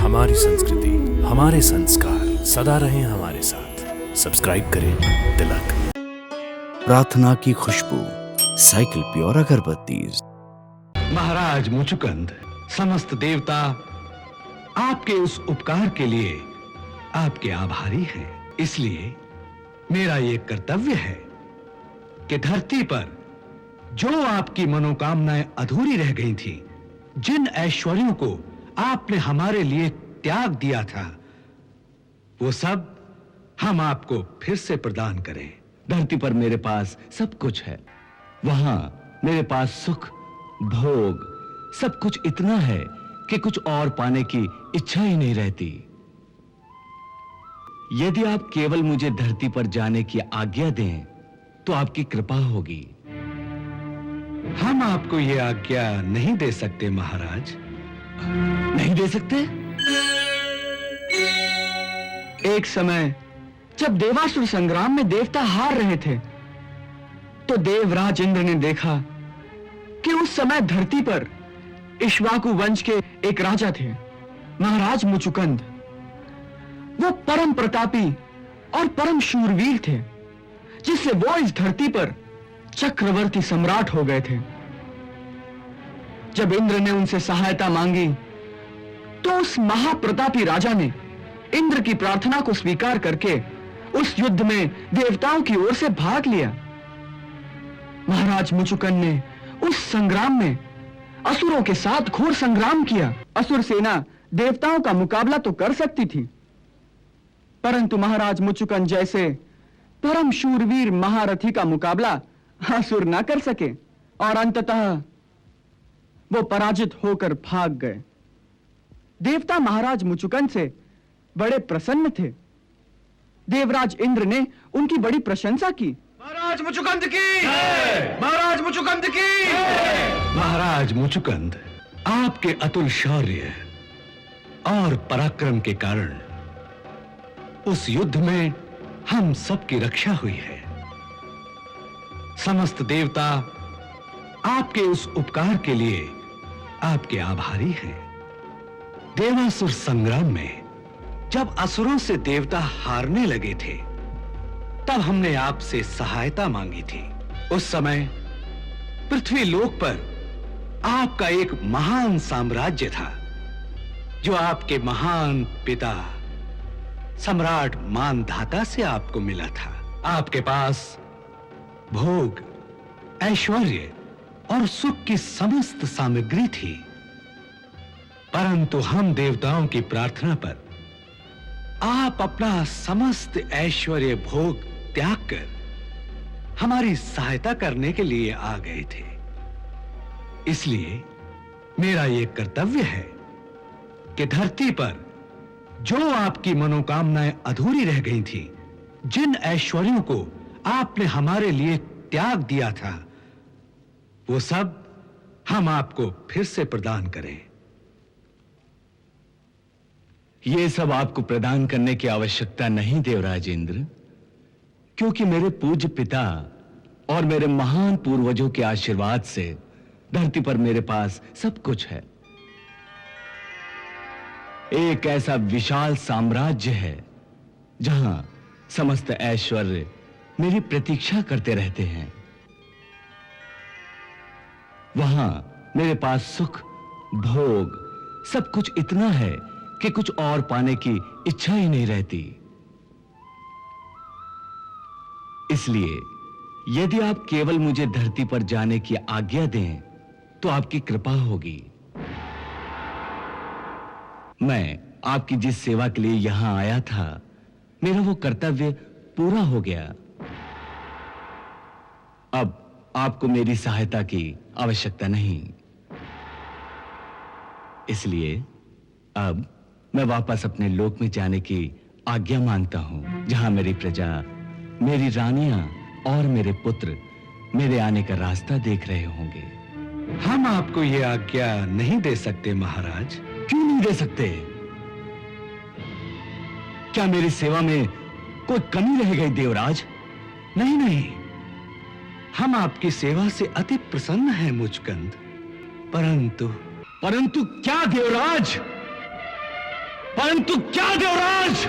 हमारी संस्कृति, हमारे संस्कार सदा रहें हमारे साथ। सब्सक्राइब करें तिलक। प्रार्थना की खुशबू, साइकिल प्योर अगरबत्ती। महाराज मुचुकुंद, समस्त देवता आपके उस उपकार के लिए आपके आभारी हैं। इसलिए मेरा ये कर्तव्य है कि धरती पर जो आपकी मनोकामनाएं अधूरी रह गई थी, जिन ऐश्वर्यों को आपने हमारे लिए त्याग दिया था, वो सब हम आपको फिर से प्रदान करें। धरती पर मेरे पास सब कुछ है, वहां मेरे पास सुख, भोग, सब कुछ इतना है कि कुछ और पाने की इच्छा ही नहीं रहती। यदि आप केवल मुझे धरती पर जाने की आज्ञा दें तो आपकी कृपा होगी। हम आपको यह आज्ञा नहीं दे सकते महाराज। नहीं दे सकते? एक समय जब देवासुर संग्राम में देवता हार रहे थे, तो देवराज इंद्र ने देखा कि उस समय धरती पर इक्ष्वाकु वंश के एक राजा थे, महाराज मुचुकुंद। वो परम प्रतापी और परम शूरवीर थे, जिससे वो इस धरती पर चक्रवर्ती सम्राट हो गए थे। जब इंद्र ने उनसे सहायता मांगी, तो उस महाप्रतापी राजा ने इंद्र की प्रार्थना को स्वीकार करके उस युद्ध में देवताओं की ओर से भाग लिया। महाराज मुचुकुंद ने उस संग्राम में असुरों के साथ घोर संग्राम किया। असुर सेना देवताओं का मुकाबला तो कर सकती थी, परंतु महाराज मुचुकुंद जैसे परम शूरवीर महारथी का मुकाबला असुर ना कर सके, और अंततः वो पराजित होकर भाग गए। देवता महाराज मुचुकुंद से बड़े प्रसन्न थे। देवराज इंद्र ने उनकी बड़ी प्रशंसा की। महाराज मुचुकुंद की! महाराज मुचुकुंद की! महाराज मुचुकुंद, आपके अतुल शौर्य और पराक्रम के कारण उस युद्ध में हम सबकी रक्षा हुई है। समस्त देवता आपके उस उपकार के लिए आपके आभारी हैं। देवासुर संग्राम में जब असुरों से देवता हारने लगे थे, तब हमने आपसे सहायता मांगी थी। उस समय पृथ्वी लोक पर आपका एक महान साम्राज्य था, जो आपके महान पिता सम्राट मानधाता से आपको मिला था। आपके पास भोग, ऐश्वर्य और सुख की समस्त सामग्री थी, परंतु हम देवताओं की प्रार्थना पर आप अपना समस्त ऐश्वर्य भोग त्याग कर हमारी सहायता करने के लिए आ गए थे। इसलिए मेरा यह कर्तव्य है कि धरती पर जो आपकी मनोकामनाएं अधूरी रह गई थी, जिन ऐश्वर्यों को आपने हमारे लिए त्याग दिया था, वो सब हम आपको फिर से प्रदान करें। ये सब आपको प्रदान करने की आवश्यकता नहीं देवराज इंद्र, क्योंकि मेरे पूज्य पिता और मेरे महान पूर्वजों के आशीर्वाद से धरती पर मेरे पास सब कुछ है। एक ऐसा विशाल साम्राज्य है जहां समस्त ऐश्वर्य मेरी प्रतीक्षा करते रहते हैं। वहां मेरे पास सुख, भोग, सब कुछ इतना है कि कुछ और पाने की इच्छा ही नहीं रहती। इसलिए यदि आप केवल मुझे धरती पर जाने की आज्ञा दें तो आपकी कृपा होगी। मैं आपकी जिस सेवा के लिए यहां आया था, मेरा वो कर्तव्य पूरा हो गया। अब आपको मेरी सहायता की आवश्यकता नहीं। इसलिए अब मैं वापस अपने लोक में जाने की आज्ञा मांगता हूं, जहां मेरी प्रजा, मेरी रानियां और मेरे पुत्र मेरे आने का रास्ता देख रहे होंगे। हम आपको यह आज्ञा नहीं दे सकते महाराज। क्यों नहीं दे सकते? क्या मेरी सेवा में कोई कमी रह गई देवराज? नहीं नहीं, हम आपकी सेवा से अति प्रसन्न हैं मुचुकुंद, परंतु क्या देवराज? परंतु क्या देवराज?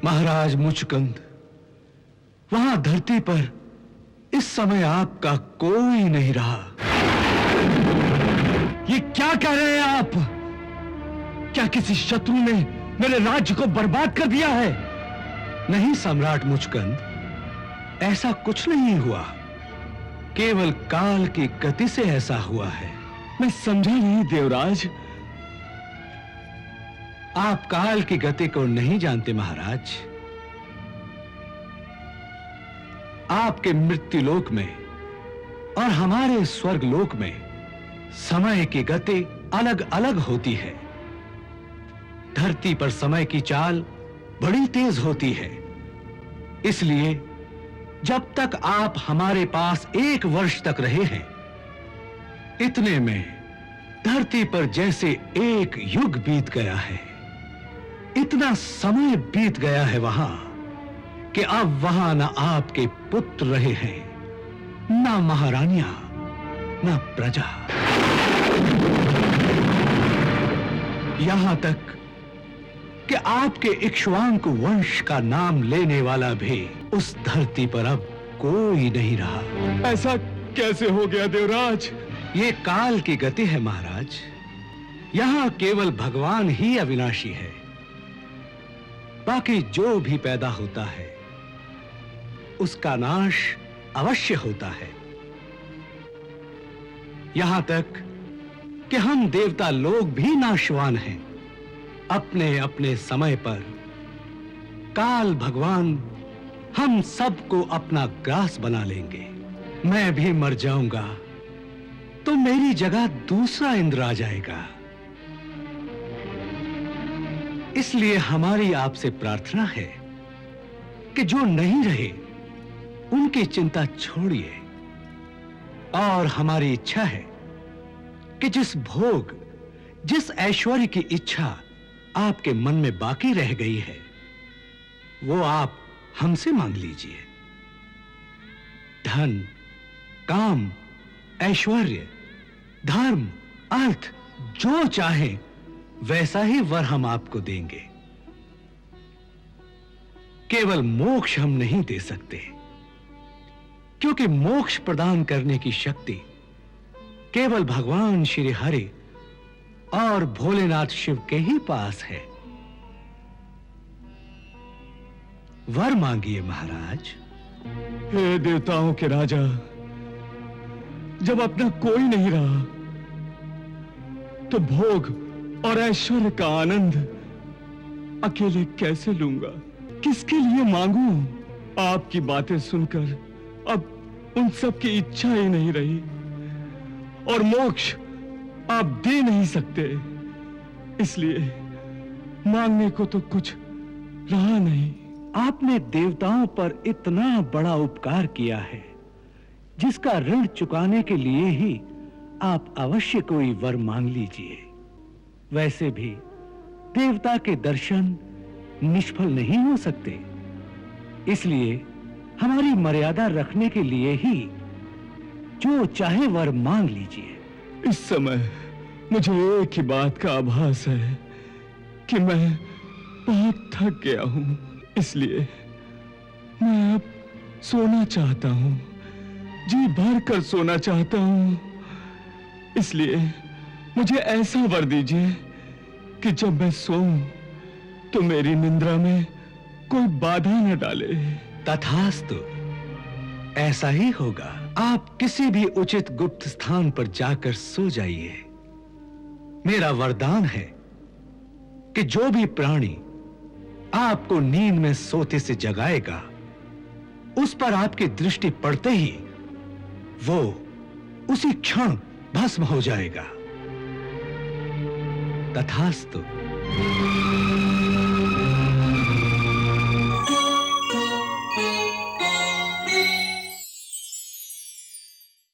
महाराज मुचकुंद, वहां धरती पर इस समय आपका कोई नहीं रहा। ये क्या कह रहे हैं आप? क्या किसी शत्रु ने मेरे राज्य को बर्बाद कर दिया है? नहीं सम्राट मुचकुंद, ऐसा कुछ नहीं हुआ। केवल काल की गति से ऐसा हुआ है। मैं समझा नहीं देवराज। आप काल की गति को नहीं जानते महाराज। आपके मृत्युलोक में और हमारे स्वर्गलोक में समय की गति अलग अलग होती है। धरती पर समय की चाल बड़ी तेज होती है। इसलिए जब तक आप हमारे पास 1 वर्ष तक रहे हैं, इतने में धरती पर जैसे 1 युग बीत गया है। इतना समय बीत गया है वहां कि अब वहां ना आपके पुत्र रहे हैं, ना महारानियां, ना प्रजा। यहां तक कि आपके इक्ष्वाकु वंश का नाम लेने वाला भी उस धरती पर अब कोई नहीं रहा। ऐसा कैसे हो गया देवराज? ये काल की गति है महाराज। यहां केवल भगवान ही अविनाशी है। बाकी जो भी पैदा होता है उसका नाश अवश्य होता है। यहां तक कि हम देवता लोग भी नाशवान हैं। अपने अपने समय पर काल भगवान हम सबको अपना ग्रास बना लेंगे। मैं भी मर जाऊंगा तो मेरी जगह दूसरा इंद्र आ जाएगा। इसलिए हमारी आपसे प्रार्थना है कि जो नहीं रहे उनकी चिंता छोड़िए। और हमारी इच्छा है कि जिस भोग, जिस ऐश्वर्य की इच्छा आपके मन में बाकी रह गई है, वो आप हमसे मांग लीजिए। धन, काम, ऐश्वर्य, धर्म, अर्थ, जो चाहे वैसा ही वर हम आपको देंगे। केवल मोक्ष हम नहीं दे सकते, क्योंकि मोक्ष प्रदान करने की शक्ति केवल भगवान श्री हरि और भोलेनाथ शिव के ही पास है। वर मांगिए महाराज। हे देवताओं के राजा, जब अपना कोई नहीं रहा तो भोग और ऐश्वर्य का आनंद अकेले कैसे लूंगा? किसके लिए मांगू? आपकी बातें सुनकर अब उन सब की इच्छा ही नहीं रही, और मोक्ष आप दे नहीं सकते। इसलिए मांगने को तो कुछ रहा नहीं। आपने देवताओं पर इतना बड़ा उपकार किया है, जिसका ऋण चुकाने के लिए ही आप अवश्य कोई वर मांग लीजिए। वैसे भी देवता के दर्शन निष्फल नहीं हो सकते। इसलिए हमारी मर्यादा रखने के लिए ही जो चाहे वर मांग लीजिए। इस समय मुझे एक ही बात का आभास है कि मैं बहुत थक गया हूं। इसलिए मैं अब सोना चाहता हूं, जी भर कर सोना चाहता हूं। इसलिए मुझे ऐसा वर दीजिए कि जब मैं सोऊं तो मेरी निद्रा में कोई बाधा न डाले। तथास्तु, ऐसा ही होगा। आप किसी भी उचित गुप्त स्थान पर जाकर सो जाइए। मेरा वरदान है कि जो भी प्राणी आपको नींद में सोते से जगाएगा, उस पर आपकी दृष्टि पड़ते ही वो उसी क्षण भस्म हो जाएगा। तथास्तु।